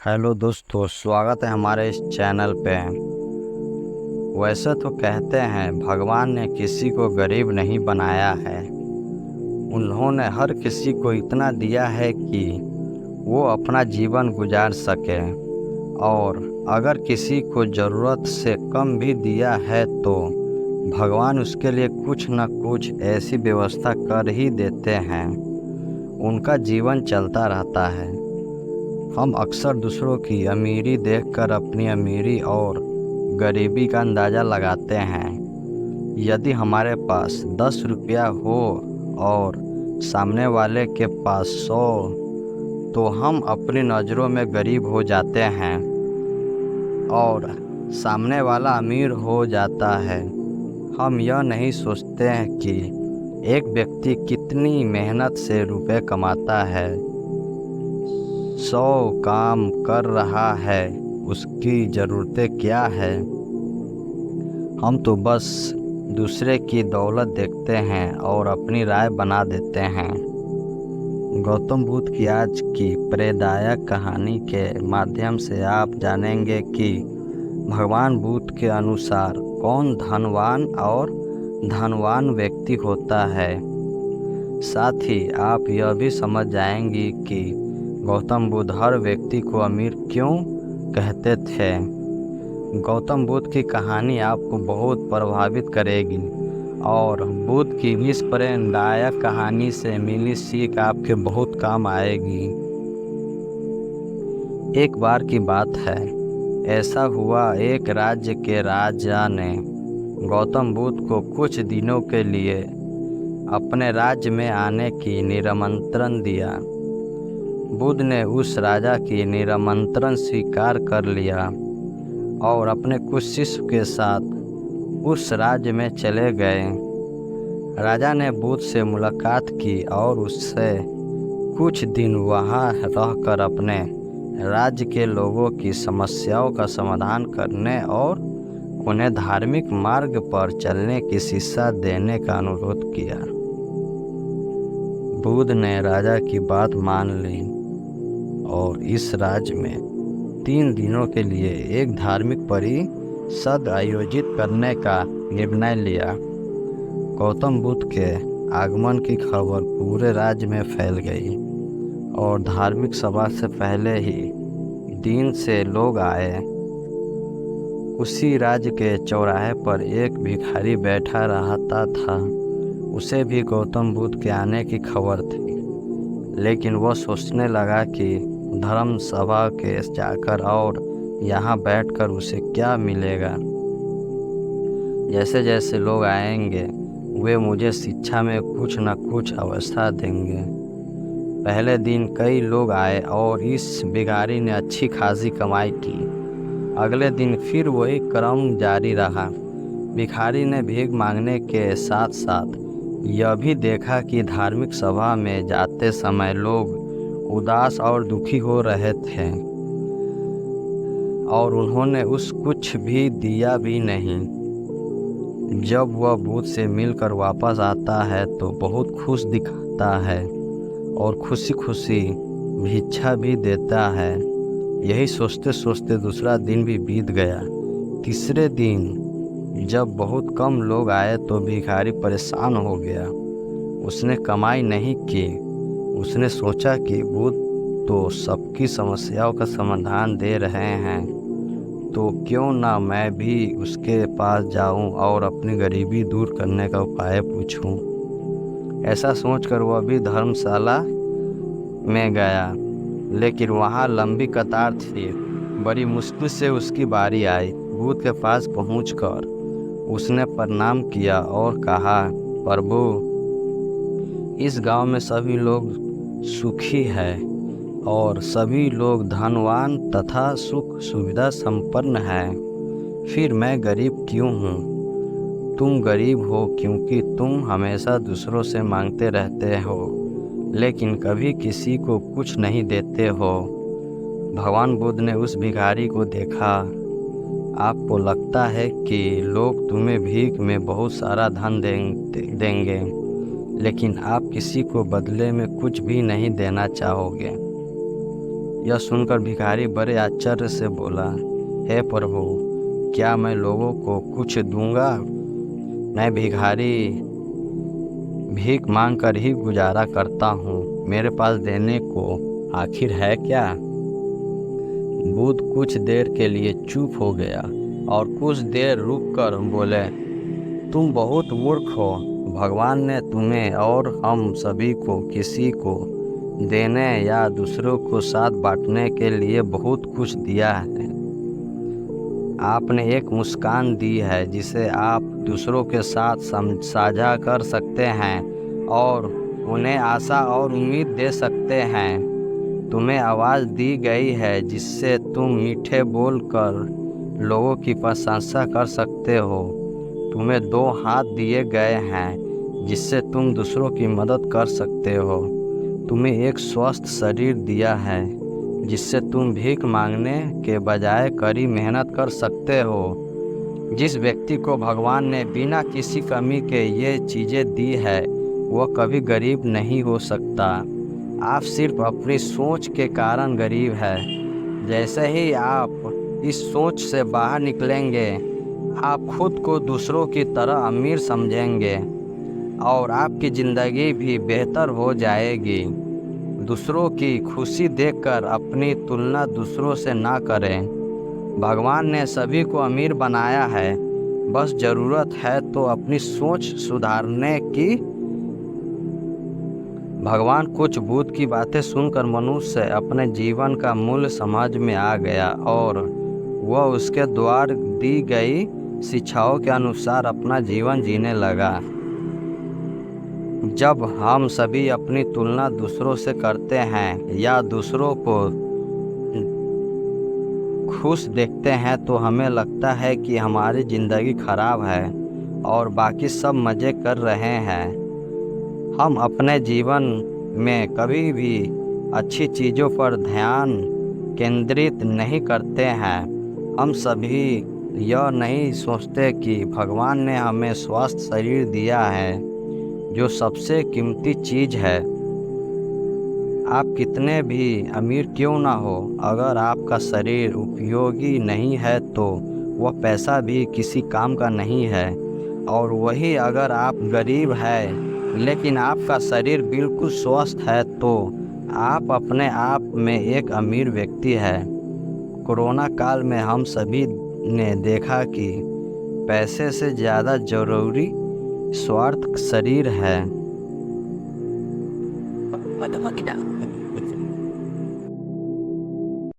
Hello दोस्तों, स्वागत है हमारे इस चैनल पे। वैसे तो कहते हैं भगवान ने किसी को गरीब नहीं बनाया है। उन्होंने हर किसी को इतना दिया है कि वो अपना जीवन गुजार सके, और अगर किसी को ज़रूरत से कम भी दिया है तो भगवान उसके लिए कुछ न कुछ ऐसी व्यवस्था कर ही देते हैं। उनका जीवन चलता रहता है। हम अक्सर दूसरों की अमीरी देखकर अपनी अमीरी और गरीबी का अंदाज़ा लगाते हैं। यदि हमारे पास 10 रुपया हो और सामने वाले के पास 100, तो हम अपनी नज़रों में गरीब हो जाते हैं और सामने वाला अमीर हो जाता है। हम यह नहीं सोचते हैं कि एक व्यक्ति कितनी मेहनत से रुपए कमाता है, 100 काम कर रहा है, उसकी ज़रूरतें क्या है। हम तो बस दूसरे की दौलत देखते हैं और अपनी राय बना देते हैं। गौतम बुद्ध की आज की प्रेरणादायक कहानी के माध्यम से आप जानेंगे कि भगवान बुद्ध के अनुसार कौन धनवान और धनवान व्यक्ति होता है। साथ ही आप यह भी समझ जाएंगी कि गौतम बुद्ध हर व्यक्ति को अमीर क्यों कहते थे। गौतम बुद्ध की कहानी आपको बहुत प्रभावित करेगी और बुद्ध की इस प्रेरणादायक कहानी से मिली सीख आपके बहुत काम आएगी। एक बार की बात है, ऐसा हुआ, एक राज्य के राजा ने गौतम बुद्ध को कुछ दिनों के लिए अपने राज्य में आने की निमंत्रण दिया। बुद्ध ने उस राजा की निमंत्रण स्वीकार कर लिया और अपने कुछ शिष्य के साथ उस राज्य में चले गए। राजा ने बुद्ध से मुलाकात की और उससे कुछ दिन वहां रहकर अपने राज्य के लोगों की समस्याओं का समाधान करने और उन्हें धार्मिक मार्ग पर चलने की शिक्षा देने का अनुरोध किया। बुद्ध ने राजा की बात मान ली और इस राज्य में 3 दिनों के लिए एक धार्मिक परिषद आयोजित करने का निर्णय लिया। गौतम बुद्ध के आगमन की खबर पूरे राज्य में फैल गई और धार्मिक सभा से पहले ही दिन से लोग आए। उसी राज्य के चौराहे पर एक भिखारी बैठा रहता था। उसे भी गौतम बुद्ध के आने की खबर थी, लेकिन वह सोचने लगा कि धर्म सभा के जाकर और यहाँ बैठकर उसे क्या मिलेगा। जैसे जैसे लोग आएंगे वे मुझे शिक्षा में कुछ न कुछ अवस्था देंगे। पहले दिन कई लोग आए और इस भिखारी ने अच्छी खासी कमाई की। अगले दिन फिर वही क्रम जारी रहा। भिखारी ने भीख मांगने के साथ साथ यह भी देखा कि धार्मिक सभा में जाते समय लोग उदास और दुखी हो रहे थे और उन्होंने उस कुछ भी दिया भी नहीं। जब वह बुद्ध से मिलकर वापस आता है तो बहुत खुश दिखता है और खुशी खुशी भिक्षा भी देता है। यही सोचते सोचते दूसरा दिन भी बीत गया। तीसरे दिन जब बहुत कम लोग आए तो भिखारी परेशान हो गया। उसने कमाई नहीं की। उसने सोचा कि बुद्ध तो सबकी समस्याओं का समाधान दे रहे हैं, तो क्यों ना मैं भी उसके पास जाऊं और अपनी गरीबी दूर करने का उपाय पूछूं। ऐसा सोचकर वह भी धर्मशाला में गया, लेकिन वहां लंबी कतार थी। बड़ी मुश्किल से उसकी बारी आई। बुद्ध के पास पहुंचकर उसने प्रणाम किया और कहा, प्रभु, इस गांव में सभी लोग सुखी हैं और सभी लोग धनवान तथा सुख सुविधा संपन्न हैं, फिर मैं गरीब क्यों हूँ। तुम गरीब हो क्योंकि तुम हमेशा दूसरों से मांगते रहते हो, लेकिन कभी किसी को कुछ नहीं देते हो। भगवान बुद्ध ने उस भिखारी को देखा। आपको लगता है कि लोग तुम्हें भीख में बहुत सारा धन देंगे, लेकिन आप किसी को बदले में कुछ भी नहीं देना चाहोगे। यह सुनकर भिखारी बड़े आश्चर्य से बोला, हे प्रभु, क्या मैं लोगों को कुछ दूंगा? मैं भिखारी भीख मांगकर ही गुजारा करता हूँ। मेरे पास देने को आखिर है क्या? बुद्ध कुछ देर के लिए चुप हो गया और कुछ देर रुककर बोले, तुम बहुत मूर्ख हो। भगवान ने तुम्हें और हम सभी को किसी को देने या दूसरों को साथ बांटने के लिए बहुत कुछ दिया है। आपने एक मुस्कान दी है जिसे आप दूसरों के साथ साझा कर सकते हैं और उन्हें आशा और उम्मीद दे सकते हैं। तुम्हें आवाज़ दी गई है जिससे तुम मीठे बोलकर लोगों की प्रशंसा कर सकते हो। तुम्हें 2 हाथ दिए गए हैं जिससे तुम दूसरों की मदद कर सकते हो। तुम्हें एक स्वस्थ शरीर दिया है जिससे तुम भीख मांगने के बजाय कड़ी मेहनत कर सकते हो। जिस व्यक्ति को भगवान ने बिना किसी कमी के ये चीज़ें दी है वह कभी गरीब नहीं हो सकता। आप सिर्फ अपनी सोच के कारण गरीब है। जैसे ही आप इस सोच से बाहर निकलेंगे, आप खुद को दूसरों की तरह अमीर समझेंगे और आपकी ज़िंदगी भी बेहतर हो जाएगी। दूसरों की खुशी देखकर अपनी तुलना दूसरों से ना करें। भगवान ने सभी को अमीर बनाया है, बस ज़रूरत है तो अपनी सोच सुधारने की। भगवान कुछ बुद्ध की बातें सुनकर मनुष्य अपने जीवन का मूल्य समझ में आ गया और वह उसके द्वारा दी गई शिक्षाओं के अनुसार अपना जीवन जीने लगा। जब हम सभी अपनी तुलना दूसरों से करते हैं या दूसरों को खुश देखते हैं तो हमें लगता है कि हमारी ज़िंदगी खराब है और बाकी सब मज़े कर रहे हैं। हम अपने जीवन में कभी भी अच्छी चीज़ों पर ध्यान केंद्रित नहीं करते हैं। हम सभी यह नहीं सोचते कि भगवान ने हमें स्वस्थ शरीर दिया है जो सबसे कीमती चीज़ है। आप कितने भी अमीर क्यों ना हो, अगर आपका शरीर उपयोगी नहीं है तो वह पैसा भी किसी काम का नहीं है। और वही अगर आप गरीब हैं लेकिन आपका शरीर बिल्कुल स्वस्थ है तो आप अपने आप में एक अमीर व्यक्ति है। कोरोना काल में हम सभी ने देखा कि पैसे से ज़्यादा ज़रूरी स्वार्थ शरीर है।